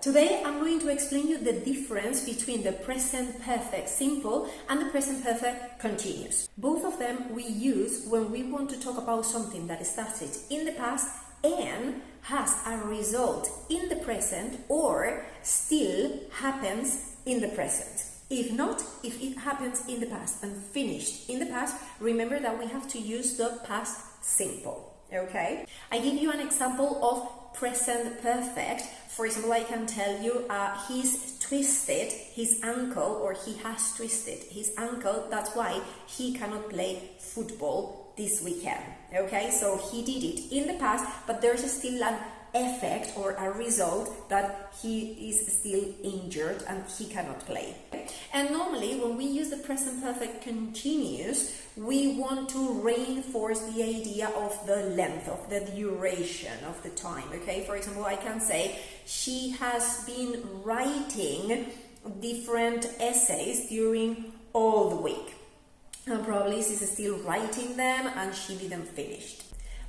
Today I'm going to explain you the difference between the present perfect simple and the present perfect continuous. Both of them we use when we want to talk about something that started in the past and has a result in the present or still happens in the present. If not, if it happens in the past and finished in the past, remember that we have to use the past simple, okay? I give you an example of present perfect. For example, I can tell you he's twisted his ankle, or he has twisted his ankle. That's why he cannot play football this weekend, okay? So he did it in the past, but there's still an effect or a result that he is still injured and he cannot play. And normally when we use the present perfect continuous, we want to reinforce the idea of the length, of the duration of the time, okay? For example, I can say she has been writing different essays during all the week, and probably she's still writing them and she didn't finish.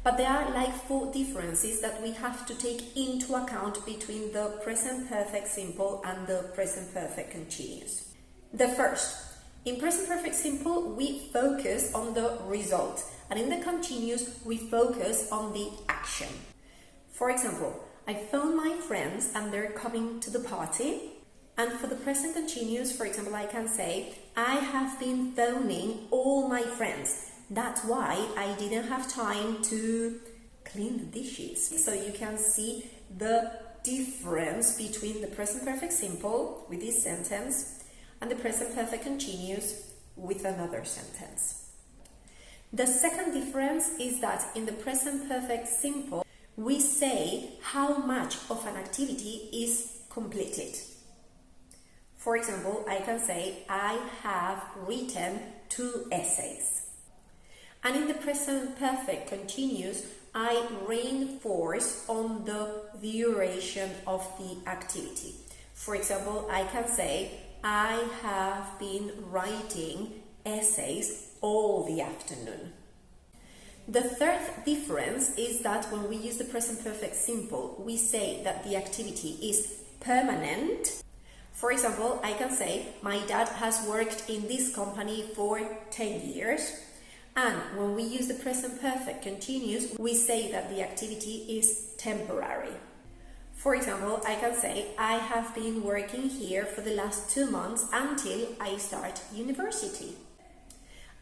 But there are like 4 differences that we have to take into account between the present perfect simple and the present perfect continuous. The first, in present perfect simple, we focus on the result, and in the continuous, we focus on the action. For example, I phoned my friends and they're coming to the party. And for the present continuous, for example, I can say, I have been phoning all my friends. That's why I didn't have time to clean the dishes. So you can see the difference between the present perfect simple with this sentence and the present perfect continuous with another sentence. The second difference is that in the present perfect simple, we say how much of an activity is completed. For example, I can say, I have written 2 essays. And in the present perfect continuous, I reinforce on the duration of the activity. For example, I can say, I have been writing essays all the afternoon. The third difference is that when we use the present perfect simple, we say that the activity is permanent. For example, I can say, my dad has worked in this company for 10 years. And when we use the present perfect continuous, we say that the activity is temporary. For example, I can say, I have been working here for the last 2 months until I start university.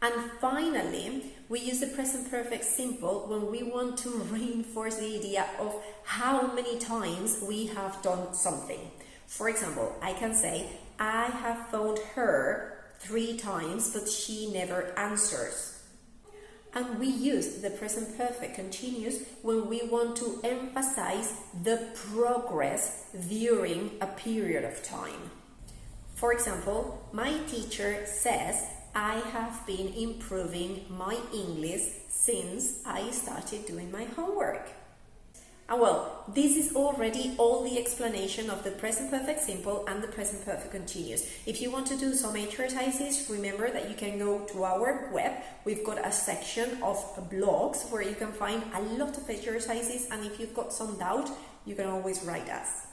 And finally, we use the present perfect simple when we want to reinforce the idea of how many times we have done something. For example, I can say, I have phoned her 3 times, but she never answers. And we use the present perfect continuous when we want to emphasize the progress during a period of time. For example, my teacher says, I have been improving my English since I started doing my homework. And well, this is already all the explanation of the present perfect simple and the present perfect continuous. If you want to do some exercises, remember that you can go to our web. We've got a section of blogs where you can find a lot of exercises, and if you've got some doubt, you can always write us.